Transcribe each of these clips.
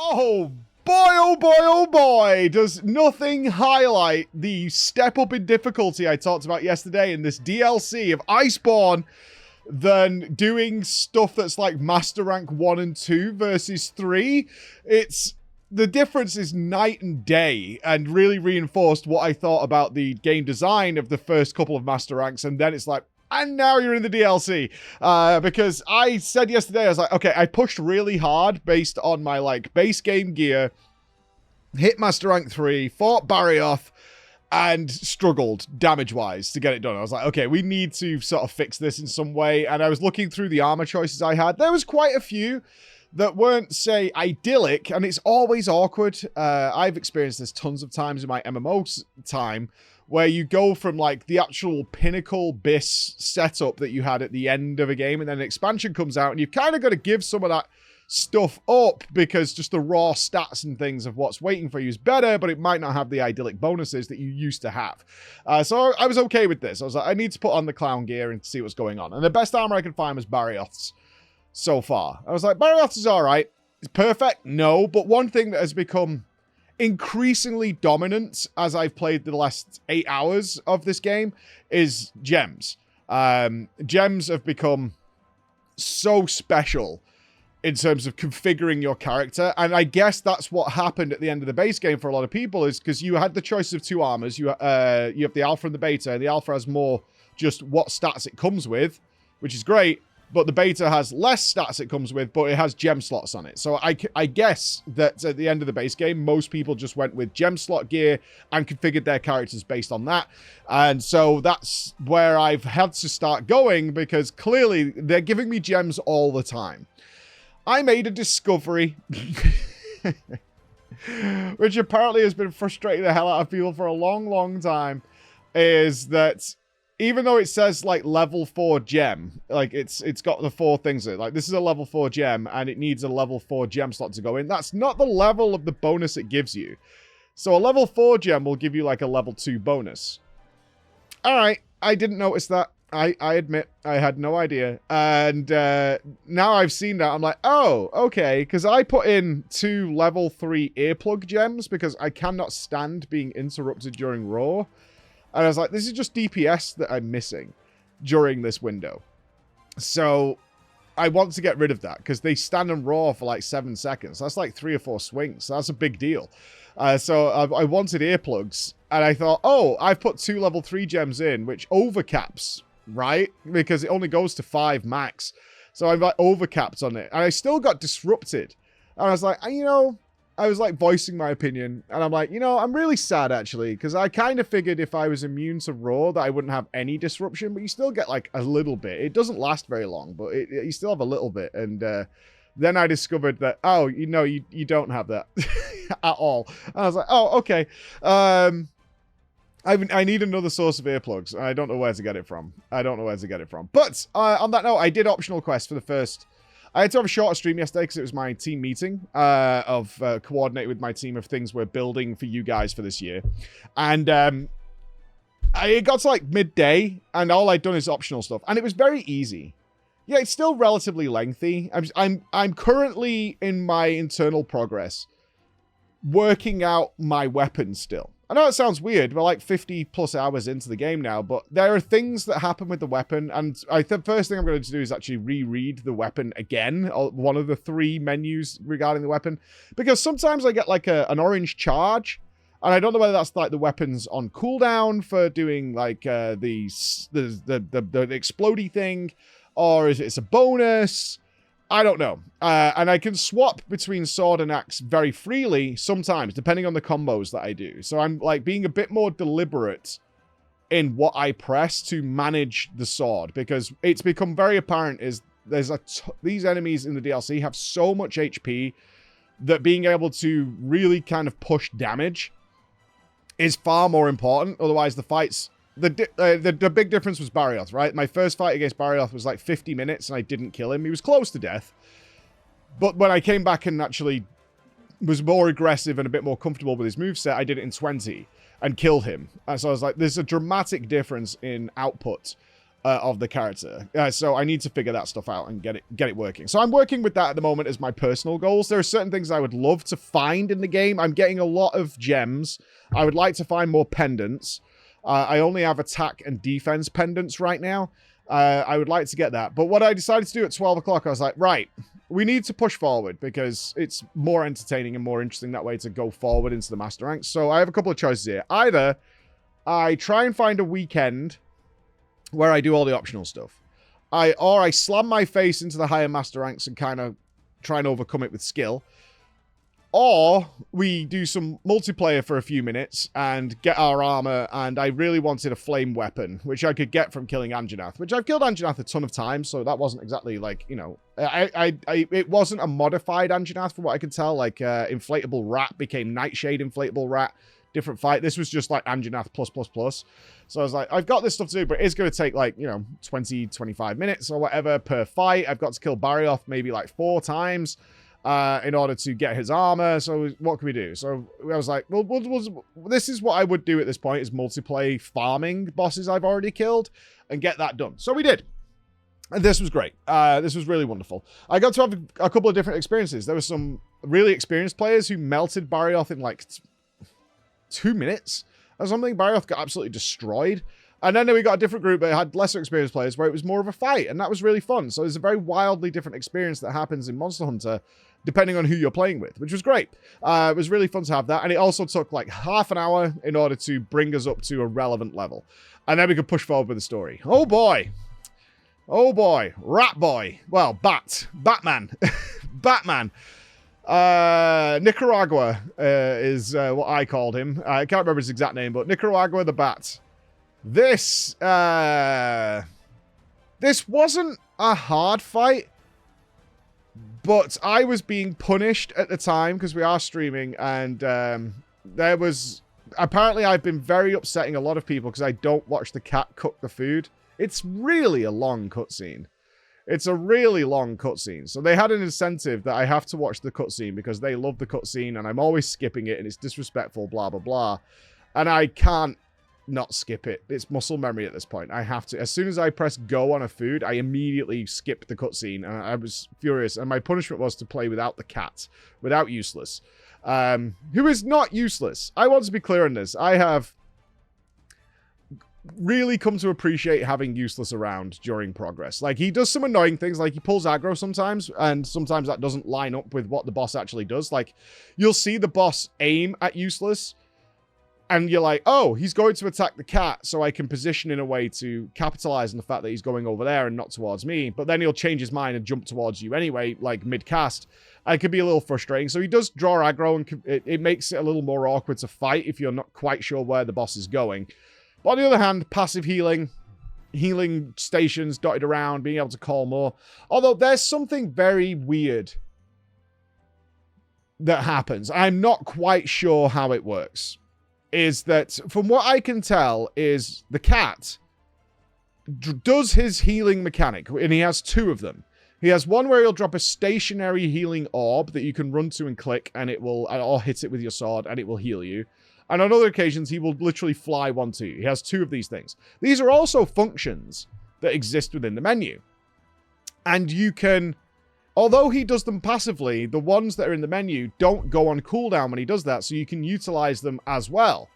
Oh boy, oh boy, oh boy, does nothing highlight the step up in difficulty I talked about yesterday in this DLC of Iceborne than doing stuff that's like Master Rank 1 and 2 versus 3. The difference is night and day, and really reinforced what I thought about the game design of the first couple of Master Ranks, and then it's like, and now you're in the DLC. Because I said yesterday, I was like, okay, I pushed really hard based on my, like, base game gear, hit Master Rank 3, fought Barioth, and struggled damage-wise to get it done. I was like, okay, we need to sort of fix this in some way, and I was looking through the armor choices I had. There was quite a few that weren't, say, idyllic, and it's always awkward. I've experienced this tons of times in my MMO time, where you go from, like, the actual pinnacle BIS setup that you had at the end of a game, and then an expansion comes out, and you've kind of got to give some of that stuff up, because just the raw stats and things of what's waiting for you is better, but it might not have the idyllic bonuses that you used to have. So I was okay with this. I was like, I need to put on the clown gear and see what's going on. And the best armor I could find was Barioth's so far. I was like, Barioth's is alright. It's perfect? No. But one thing that has become increasingly dominant as I've played the last 8 hours of this game is gems. Gems have become so special in terms of configuring your character, and I guess that's what happened at the end of the base game for a lot of people, is because you had the choice of two armors. You have the alpha and the beta, and the alpha has more just what stats it comes with, which is great, but the beta has less stats it comes with, but it has gem slots on it. So I guess that at the end of the base game, most people just went with gem slot gear and configured their characters based on that. And so that's where I've had to start going, because clearly they're giving me gems all the time. I made a discovery, which apparently has been frustrating the hell out of people for a long, long time, is that even though it says, like, level 4 gem, like, it's got the 4 things in it. Like, this is a level 4 gem, and it needs a level 4 gem slot to go in. That's not the level of the bonus it gives you. So a level 4 gem will give you, like, a level 2 bonus. Alright, I didn't notice that. I admit, I had no idea. And now I've seen that, I'm like, oh, okay. Because I put in 2 level 3 earplug gems, because I cannot stand being interrupted during Raw. And I was like, this is just DPS that I'm missing during this window. So I want to get rid of that, because they stand on Raw for like 7 seconds. That's like 3 or 4 swings. So that's a big deal. So I wanted earplugs. And I thought, oh, I've put 2 level 3 gems in, which overcaps, right? Because it only goes to 5 max. So I've like overcapped on it. And I still got disrupted. And I was like, you know, I was like voicing my opinion. And I'm like, you know, I'm really sad actually. Because I kind of figured if I was immune to Raw that I wouldn't have any disruption. But you still get like a little bit. It doesn't last very long, but you still have a little bit. And then I discovered that, oh, you know, you don't have that at all. And I was like, oh, okay. I need another source of earplugs. I don't know where to get it from. But on that note, I did optional quests for the first. I had to have a shorter stream yesterday because it was my team meeting of coordinate with my team of things we're building for you guys for this year. And it got to like midday, and all I'd done is optional stuff. And it was very easy. Yeah, it's still relatively lengthy. I'm currently in my internal progress working out my weapon still. I know it sounds weird. We're like 50 plus hours into the game now, but there are things that happen with the weapon, and the first thing I'm going to do is actually reread the weapon again, or one of the 3 menus regarding the weapon, because sometimes I get like an orange charge, and I don't know whether that's like the weapon's on cooldown for doing like the explodey thing, or is it's a bonus. I don't know. And I can swap between sword and axe very freely sometimes, depending on the combos that I do. So I'm like being a bit more deliberate in what I press to manage the sword, because it's become very apparent is these enemies in the DLC have so much HP that being able to really kind of push damage is far more important. Otherwise, the fights... The big difference was Barioth, right? My first fight against Barioth was like 50 minutes and I didn't kill him. He was close to death. But when I came back and actually was more aggressive and a bit more comfortable with his moveset, I did it in 20 and killed him. And so I was like, there's a dramatic difference in output of the character. So I need to figure that stuff out and get it working. So I'm working with that at the moment as my personal goals. There are certain things I would love to find in the game. I'm getting a lot of gems. I would like to find more pendants. I only have attack and defense pendants right now. I would like to get that. But what I decided to do at 12 o'clock, I was like, right, we need to push forward because it's more entertaining and more interesting that way to go forward into the master ranks. So I have a couple of choices here. Either I try and find a weekend where I do all the optional stuff. Or I slam my face into the higher master ranks and kind of try and overcome it with skill. Or we do some multiplayer for a few minutes and get our armor, and I really wanted a flame weapon, which I could get from killing Anjanath, which I've killed Anjanath a ton of times, so that wasn't exactly like, you know, it wasn't a modified Anjanath from what I could tell, like Inflatable Rat became Nightshade Inflatable Rat, different fight. This was just like Anjanath plus. So I was like, I've got this stuff to do, but it's going to take like, you know, 20, 25 minutes or whatever per fight. I've got to kill Barioth maybe like 4 times. In order to get his armor. So what can we do? So I was like, well, this is what I would do at this point, is multiplayer farming bosses I've already killed and get that done. So we did. And this was great. This was really wonderful. I got to have a couple of different experiences. There were some really experienced players who melted Barioth in like 2 minutes or something. Barioth got absolutely destroyed. And then we got a different group that had lesser experienced players where it was more of a fight, and that was really fun. So there's a very wildly different experience that happens in Monster Hunter depending on who you're playing with, which was great. It was really fun to have that, and it also took like half an hour in order to bring us up to a relevant level. And then we could push forward with the story. Oh boy. Oh boy. Rat boy. Well, Batman. Batman. Nicaragua is what I called him. I can't remember his exact name, but Nicaragua the Bat. This wasn't a hard fight, but I was being punished at the time because we are streaming, and there was... Apparently, I've been very upsetting a lot of people because I don't watch the cat cook the food. It's really a long cutscene. It's a really long cutscene. So they had an incentive that I have to watch the cutscene because they love the cutscene, and I'm always skipping it, and it's disrespectful, blah, blah, blah. And I can't not skip it. It's muscle memory at this point. I have to. As soon as I press go on a food, I immediately skipped the cutscene, and I was furious. And my punishment was to play without the cat, without Useless, who is not useless. I want to be clear on this. I have really come to appreciate having Useless around during progress. Like, he does some annoying things, like he pulls aggro sometimes, and sometimes that doesn't line up with what the boss actually does. Like, you'll see the boss aim at Useless, and you're like, oh, he's going to attack the cat, so I can position in a way to capitalize on the fact that he's going over there and not towards me. But then he'll change his mind and jump towards you anyway, like mid-cast. And it can be a little frustrating. So he does draw aggro, and it makes it a little more awkward to fight if you're not quite sure where the boss is going. But on the other hand, passive healing stations dotted around, being able to call more. Although there's something very weird that happens. I'm not quite sure how it works. Is that, from what I can tell, is the cat does his healing mechanic, and he has 2 of them. He has one where he'll drop a stationary healing orb that you can run to and click, and it will, or hit it with your sword, and it will heal you. And on other occasions, he will literally fly one to you. He has 2 of these things. These are also functions that exist within the menu. And you can... Although he does them passively, the ones that are in the menu don't go on cooldown when he does that, so you can utilize them as well.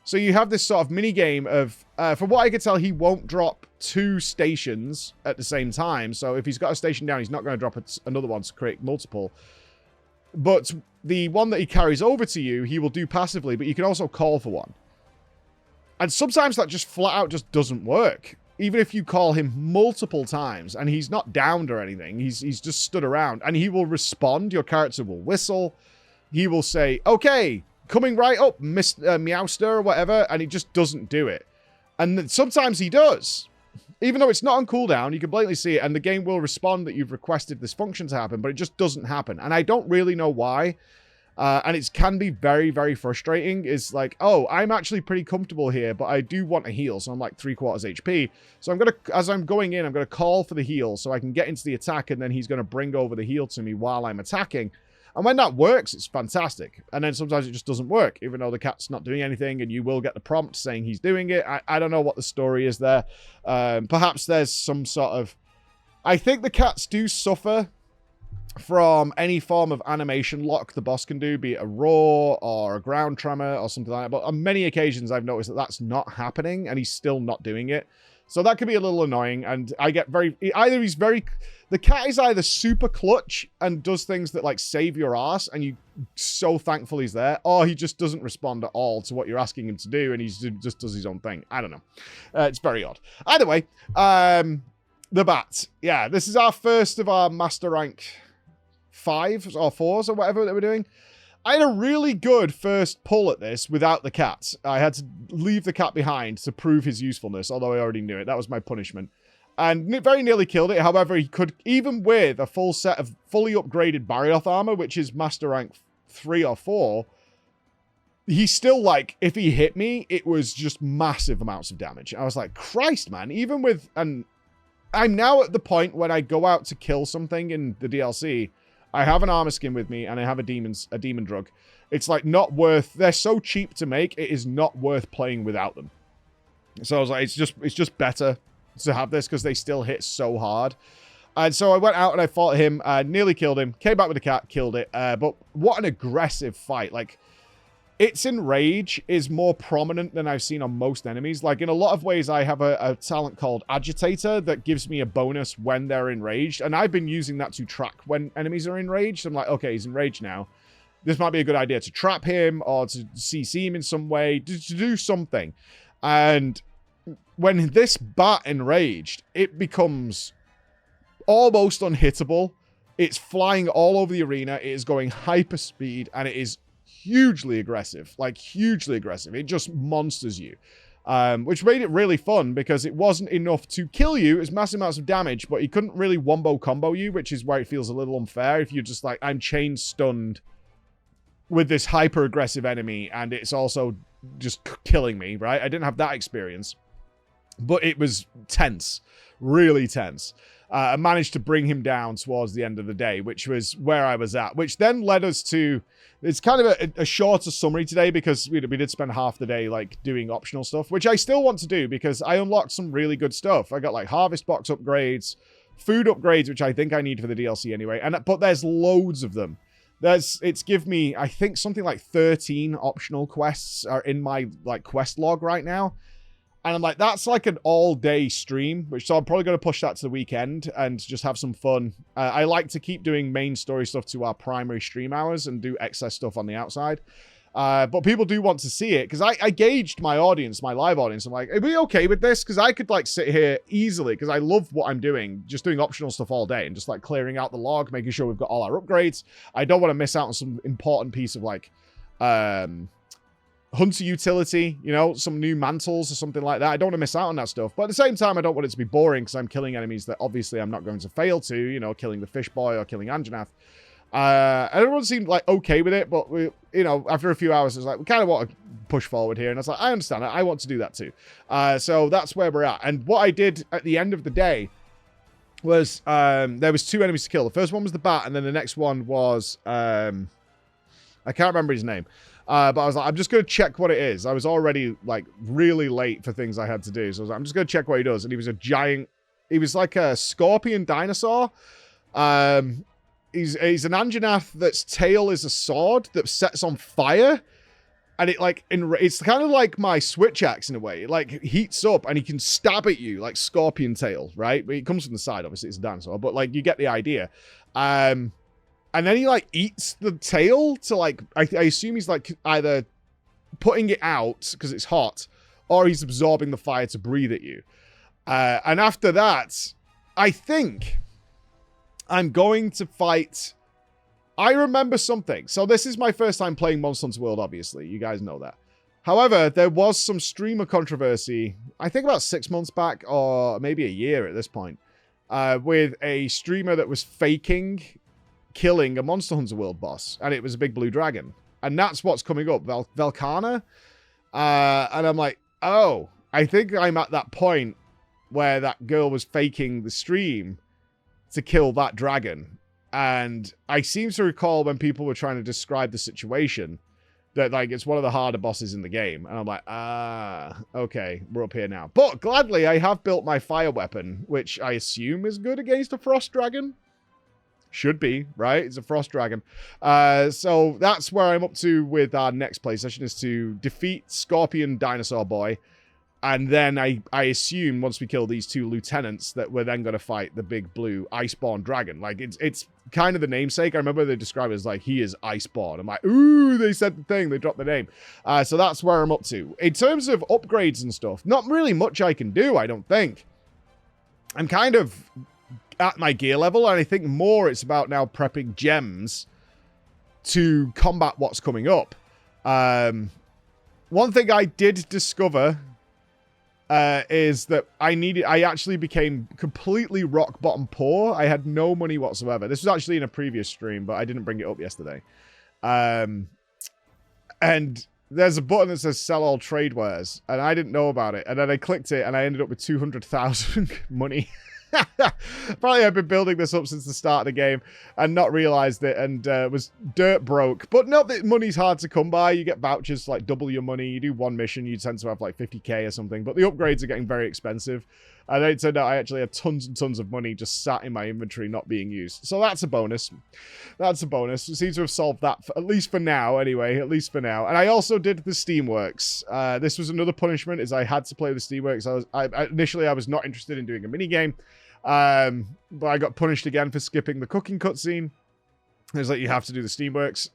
So you have this sort of mini-game of... from what I could tell, he won't drop 2 stations at the same time. So if he's got a station down, he's not going to drop another one to create multiple. But the one that he carries over to you, he will do passively, but you can also call for one. And sometimes that just flat out just doesn't work. Even if you call him multiple times and he's not downed or anything, he's just stood around, and he will respond. Your character will whistle. He will say, okay, coming right up, Mr. Meowster or whatever, and he just doesn't do it. And sometimes he does. Even though it's not on cooldown, you can blatantly see it, and the game will respond that you've requested this function to happen, but it just doesn't happen. And I don't really know why. And it can be very, very frustrating. It's like, oh, I'm actually pretty comfortable here, but I do want a heal, so I'm like 3/4 HP. So I'm going to, as I'm going in, I'm going to call for the heal so I can get into the attack, and then he's going to bring over the heal to me while I'm attacking. And when that works, it's fantastic. And then sometimes it just doesn't work, even though the cat's not doing anything, and you will get the prompt saying he's doing it. I don't know what the story is there. Perhaps there's some sort of... I think the cats do suffer from any form of animation lock the boss can do, be it a roar or a ground tremor or something like that. But on many occasions, I've noticed that that's not happening, and he's still not doing it. So that could be a little annoying, and I get very... Either he's very... The cat is either super clutch and does things that, like, save your ass, and you're so thankful he's there, or he just doesn't respond at all to what you're asking him to do, and he just does his own thing. I don't know. It's very odd. Either way, the bat. Yeah, this is our first of our Master Rank 5s or 4s or whatever that we're doing. I had a really good first pull at this without the cat. I had to leave the cat behind to prove his usefulness, although I already knew it. That was my punishment. And very nearly killed it. However, he could, even with a full set of fully upgraded Barioth armor, which is Master Rank 3 or 4, he's still, like, if he hit me, it was just massive amounts of damage. I was like, Christ, man. Even with... And I'm now at the point when I go out to kill something in the DLC, I have an armor skin with me, and I have a demon drug. It's, like, not worth... They're so cheap to make, it is not worth playing without them. So I was like, it's just better to have this, because they still hit so hard. And so I went out and I fought him, nearly killed him, came back with the cat, killed it. But what an aggressive fight. Like, its enrage is more prominent than I've seen on most enemies. Like, in a lot of ways, I have a talent called Agitator that gives me a bonus when they're enraged. And I've been using that to track when enemies are enraged. I'm like, okay, he's enraged now. This might be a good idea to trap him or to CC him in some way, to do something. And when this bat enraged, it becomes almost unhittable. It's flying all over the arena. It is going hyper speed, and it is hugely aggressive, like hugely aggressive. It just monsters you, which made it really fun because it wasn't enough to kill you. It's massive amounts of damage, but he couldn't really wombo combo you, which is where it feels a little unfair. If you're just like, I'm chain stunned with this hyper aggressive enemy, and it's also just killing me, right? I didn't have that experience, but it was tense, really tense. I managed to bring him down towards the end of the day, which was where I was at, which then led us to... It's kind of a shorter summary today because we did spend half the day, like, doing optional stuff, which I still want to do because I unlocked some really good stuff. I got, like, harvest box upgrades, food upgrades, which I think I need for the DLC anyway, but there's loads of them. It's give me, I think, something like 13 optional quests are in my, like, quest log right now. And I'm like, that's like an all-day stream, so I'm probably going to push that to the weekend and just have some fun. I like to keep doing main story stuff to our primary stream hours and do excess stuff on the outside. But people do want to see it, because I gauged my audience, my live audience. I'm like, are we okay with this? Because I could, like, sit here easily, because I love what I'm doing, just doing optional stuff all day and just, like, clearing out the log, making sure we've got all our upgrades. I don't want to miss out on some important piece of, like, hunter utility, you know, some new mantles or something like that. I don't want to miss out on that stuff. But at the same time, I don't want it to be boring because I'm killing enemies that obviously I'm not going to fail to, you know, killing the fish boy or killing Anjanath. Everyone seemed like okay with it, but we, you know, after a few hours, it's like, we kind of want to push forward here. And I was like, I understand it. I want to do that too. So that's where we're at. And what I did at the end of the day was, there was 2 enemies to kill. The first one was the bat, and then the next one was, I can't remember his name. But I was like, I'm just going to check what it is. I was already, like, really late for things I had to do. So I was like, I'm just going to check what he does. And he was a giant... He was like a scorpion dinosaur. He's an Anjanath that's tail is a sword that sets on fire. And it, like, it's kind of like my switch axe in a way. It, like, heats up and he can stab at you like scorpion tail, right? But it comes from the side, obviously. It's a dinosaur. But, like, you get the idea. And then he, like, eats the tail to, like... I assume he's, like, either putting it out because it's hot, or he's absorbing the fire to breathe at you. And after that, I think I'm going to fight... I remember something. So this is my first time playing Monster Hunter World, obviously. You guys know that. However, there was some streamer controversy, I think about 6 months back, or maybe a year at this point, with a streamer that was faking killing a Monster Hunter World boss, and it was a big blue dragon. And that's what's coming up, Velkhana. And I'm like, oh, I think I'm at that point where that girl was faking the stream to kill that dragon. And I seem to recall when people were trying to describe the situation that, like, it's one of the harder bosses in the game. And I'm like, okay, we're up here now. But gladly, I have built my fire weapon, which I assume is good against a frost dragon. Should be, right? It's a frost dragon. So that's where I'm up to with our next play session, is to defeat Scorpion Dinosaur Boy. And then I assume once we kill these 2 lieutenants that we're then going to fight the big blue Iceborn dragon. Like, it's kind of the namesake. I remember they described it as like, he is Iceborn. I'm like, ooh, they said the thing. They dropped the name. So that's where I'm up to. In terms of upgrades and stuff, not really much I can do, I don't think. I'm kind of at my gear level, and I think more it's about now prepping gems to combat what's coming up. One thing I did discover is that I actually became completely rock bottom poor. I had no money whatsoever. This was actually in a previous stream, but I didn't bring it up yesterday. And there's a button that says sell all trade wares, and I didn't know about it. And then I clicked it, and I ended up with 200,000 money. Probably I've been building this up since the start of the game and not realized it, and was dirt broke. But not that money's hard to come by. You get vouchers to like double your money. You do one mission, you tend to have like 50k or something. But the upgrades are getting very expensive. And it turned out I actually had tons and tons of money just sat in my inventory not being used. So that's a bonus. That's a bonus. It seems to have solved that, at least for now anyway. At least for now. And I also did the Steamworks. This was another punishment, is I had to play the Steamworks. Initially I was not interested in doing a minigame. But I got punished again for skipping the cooking cutscene. It was like, you have to do the Steamworks.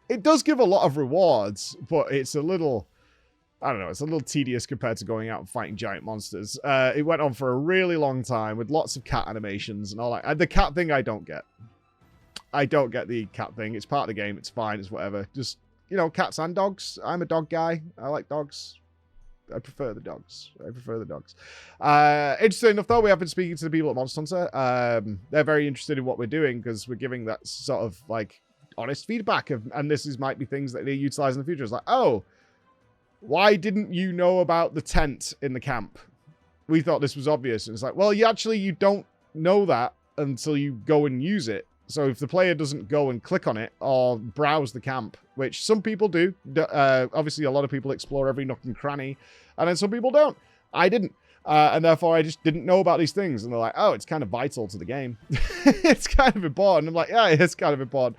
It does give a lot of rewards, but it's a little, I don't know, it's a little tedious compared to going out and fighting giant monsters. It went on for a really long time with lots of cat animations and all that. And the cat thing I don't get. I don't get the cat thing. It's part of the game. It's fine. It's whatever. Just, you know, cats and dogs. I'm a dog guy. I like dogs. I prefer the dogs. Interesting enough, though, we have been speaking to the people at Monster Hunter. They're very interested in what we're doing because we're giving that sort of, like, honest feedback. And this might be things that they utilize in the future. It's like, oh, why didn't you know about the tent in the camp? We thought this was obvious. And it's like, well, you don't know that until you go and use it. So if the player doesn't go and click on it or browse the camp, which some people do, obviously a lot of people explore every nook and cranny, and then some people don't. I didn't. And therefore I just didn't know about these things. And they're like, oh, it's kind of vital to the game. It's kind of important. I'm like, yeah, it's kind of important.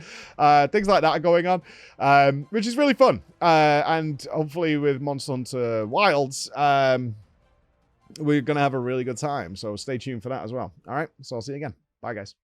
Things like that are going on, which is really fun. And hopefully with Monster Hunter Wilds, we're going to have a really good time. So stay tuned for that as well. All right. So I'll see you again. Bye, guys.